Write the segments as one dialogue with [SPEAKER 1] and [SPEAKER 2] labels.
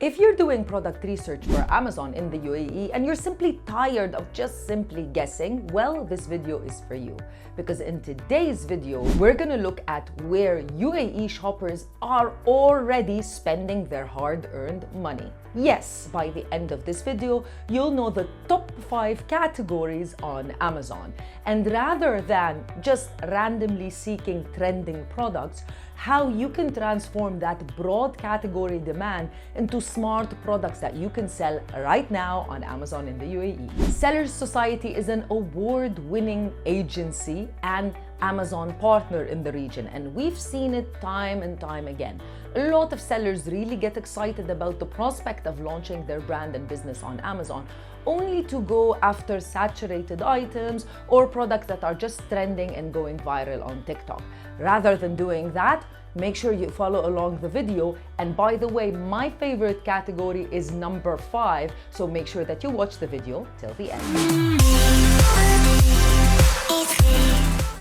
[SPEAKER 1] If you're doing product research for Amazon in the UAE and you're simply tired of just simply guessing, well, this video is for you. Because in today's video, we're gonna look at where UAE shoppers are already spending their hard-earned money. Yes, by the end of this video, you'll know the top 5 categories on Amazon. And rather than just randomly seeking trending products, how you can transform that broad category demand into smart products that you can sell right now on Amazon in the UAE. Sellers Society is an award-winning agency and Amazon partner in the region, and we've seen it time and time again. A lot of sellers really get excited about the prospect of launching their brand and business on Amazon, only to go after saturated items or products that are just trending and going viral on TikTok. Rather than doing that, make sure you follow along the video. And by the way, my favorite category is number 5, so make sure that you watch the video till the end.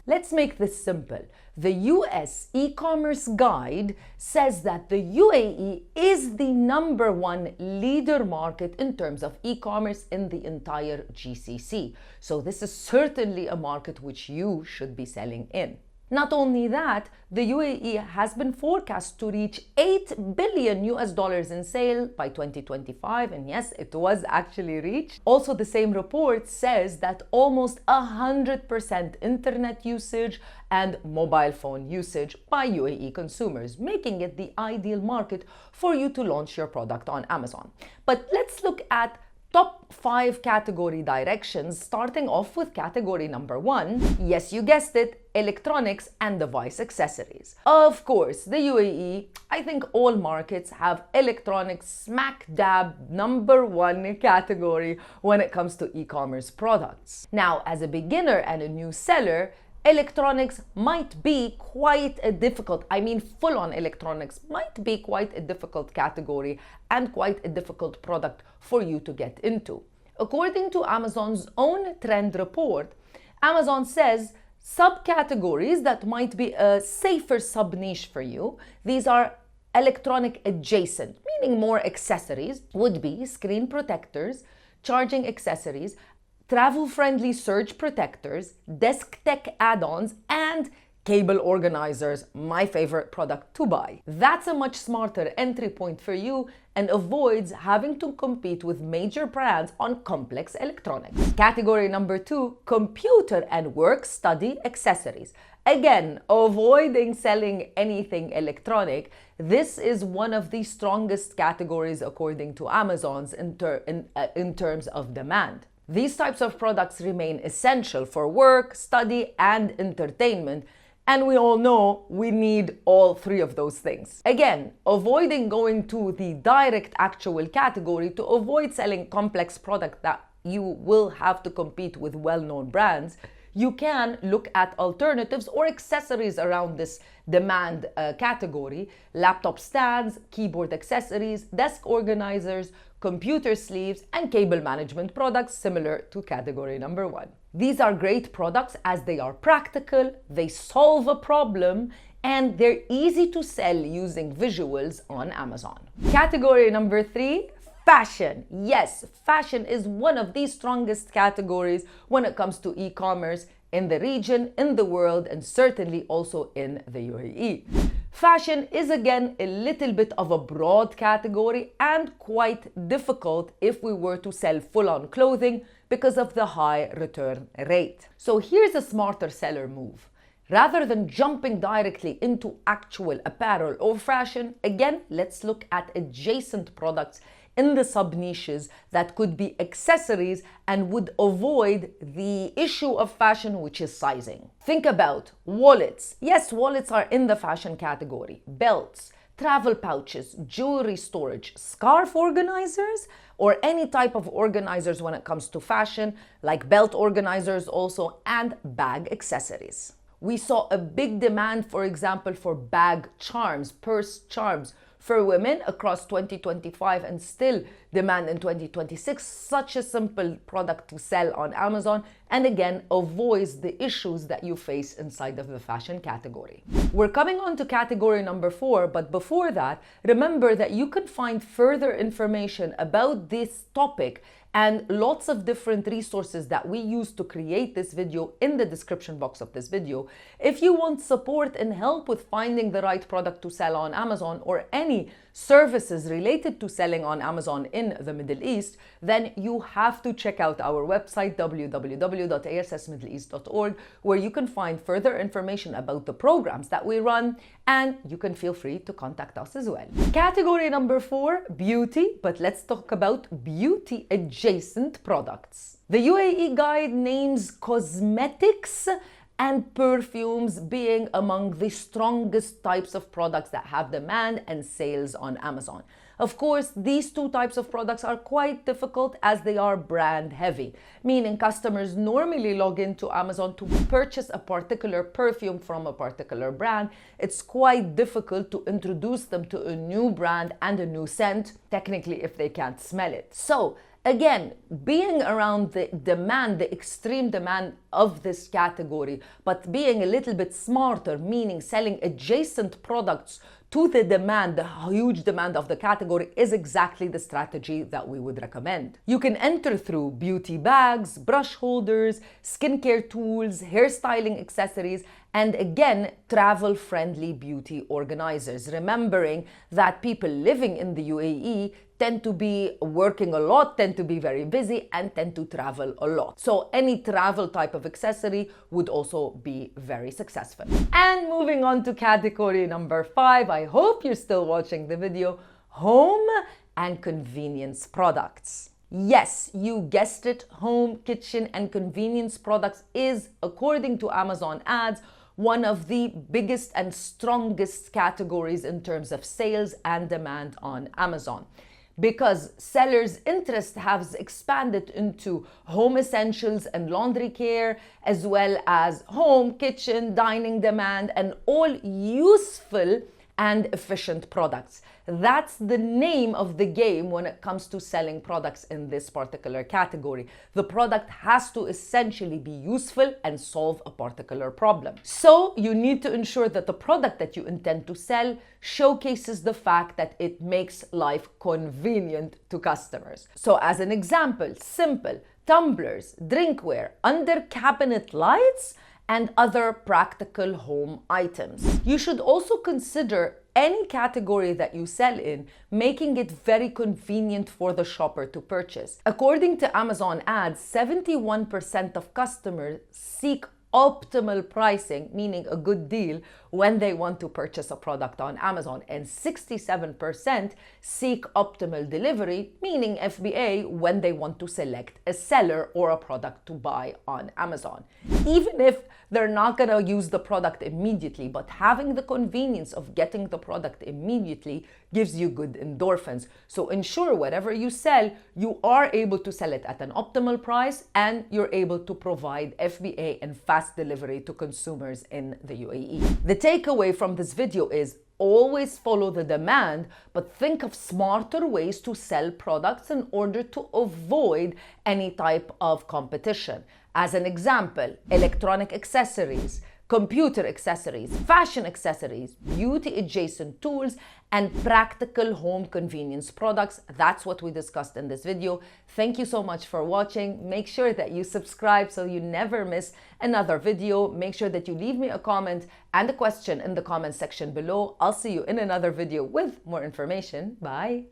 [SPEAKER 1] Let's make this simple. The US e-commerce guide says that the UAE is the number 1 leader market in terms of e-commerce in the entire GCC. So this is certainly a market which you should be selling in. Not only that, the UAE has been forecast to reach $8 billion in sales by 2025, and yes, it was actually reached. Also, the same report says that almost 100% internet usage and mobile phone usage by UAE consumers, making it the ideal market for you to launch your product on Amazon. But let's look at top 5 category directions, starting off with category number 1. Yes, you guessed it, electronics and device accessories. Of course, the UAE, I think all markets have electronics smack dab number 1 category when it comes to e-commerce products. Now, as a beginner and a new seller, electronics might be quite a difficult, full-on electronics might be quite a difficult category and quite a difficult product for you to get into. According to Amazon's own trend report, Amazon says subcategories that might be a safer sub-niche for you, these are electronic adjacent, meaning more accessories, would be screen protectors, charging accessories, travel-friendly surge protectors, desk tech add-ons, and cable organizers, my favorite product to buy. That's a much smarter entry point for you and avoids having to compete with major brands on complex electronics. Category number 2, computer and work-study accessories. Again, avoiding selling anything electronic, this is one of the strongest categories according to Amazon's in terms of demand. These types of products remain essential for work, study, and entertainment, and we all know we need all 3 of those things. Again, avoiding going to the direct actual category to avoid selling complex products that you will have to compete with well-known brands, you can look at alternatives or accessories around this demand category: laptop stands, keyboard accessories, desk organizers, computer sleeves, and cable management products similar to category number 1. These are great products as they are practical, they solve a problem, and they're easy to sell using visuals on Amazon. Category number 3, fashion. Yes, fashion is one of the strongest categories when it comes to e-commerce in the region, in the world, and certainly also in the UAE. Fashion is again a little bit of a broad category and quite difficult if we were to sell full-on clothing because of the high return rate. So here's a smarter seller move. Rather than jumping directly into actual apparel or fashion, again, let's look at adjacent products in the sub-niches that could be accessories and would avoid the issue of fashion, which is sizing. Think about wallets. Yes, wallets are in the fashion category. Belts, travel pouches, jewelry storage, scarf organizers, or any type of organizers when it comes to fashion, like belt organizers also, and bag accessories. We saw a big demand, for example, for bag charms, purse charms, for women across 2025 and still demand in 2026. Such a simple product to sell on Amazon, and again, avoids the issues that you face inside of the fashion category. We're coming on to category number 4, but before that, remember that you can find further information about this topic and lots of different resources that we use to create this video in the description box of this video. If you want support and help with finding the right product to sell on Amazon or any services related to selling on Amazon in the Middle East, then you have to check out our website www.assmiddleeast.org, where you can find further information about the programs that we run, and you can feel free to contact us as well. Category number 4, beauty, but let's talk about beauty adjacent products. The UAE guide names cosmetics and perfumes being among the strongest types of products that have demand and sales on Amazon. Of course, these two types of products are quite difficult as they are brand heavy, meaning customers normally log into Amazon to purchase a particular perfume from a particular brand. It's quite difficult to introduce them to a new brand and a new scent, technically, if they can't smell it. So again, being around the demand, the extreme demand of this category, but being a little bit smarter, meaning selling adjacent products to the demand, the huge demand of the category, is exactly the strategy that we would recommend. You can enter through beauty bags, brush holders, skincare tools, hairstyling accessories, and again, travel-friendly beauty organizers, remembering that people living in the UAE tend to be working a lot, tend to be very busy, and tend to travel a lot. So any travel type of accessory would also be very successful. And moving on to category number 5, I hope you're still watching the video, home and convenience products. Yes, you guessed it, home, kitchen, and convenience products is, according to Amazon ads, one of the biggest and strongest categories in terms of sales and demand on Amazon, because sellers' interest has expanded into home essentials and laundry care, as well as home, kitchen, dining demand, and all useful and efficient products. That's the name of the game when it comes to selling products in this particular category. The product has to essentially be useful and solve a particular problem. So you need to ensure that the product that you intend to sell showcases the fact that it makes life convenient to customers. So as an example, simple tumblers, drinkware, under cabinet lights, and other practical home items. You should also consider any category that you sell in, making it very convenient for the shopper to purchase. According to Amazon ads, 71% of customers seek optimal pricing, meaning a good deal, when they want to purchase a product on Amazon, and 67% seek optimal delivery, meaning FBA, when they want to select a seller or a product to buy on Amazon. Even if they're not going to use the product immediately, but having the convenience of getting the product immediately gives you good endorphins. So ensure whatever you sell, you are able to sell it at an optimal price, and you're able to provide FBA and fast delivery to consumers in the UAE. The takeaway from this video is always follow the demand, but think of smarter ways to sell products in order to avoid any type of competition. As an example, electronic accessories, computer accessories, fashion accessories, beauty adjacent tools, and practical home convenience products. That's what we discussed in this video. Thank you so much for watching. Make sure that you subscribe so you never miss another video. Make sure that you leave me a comment and a question in the comment section below. I'll see you in another video with more information. Bye.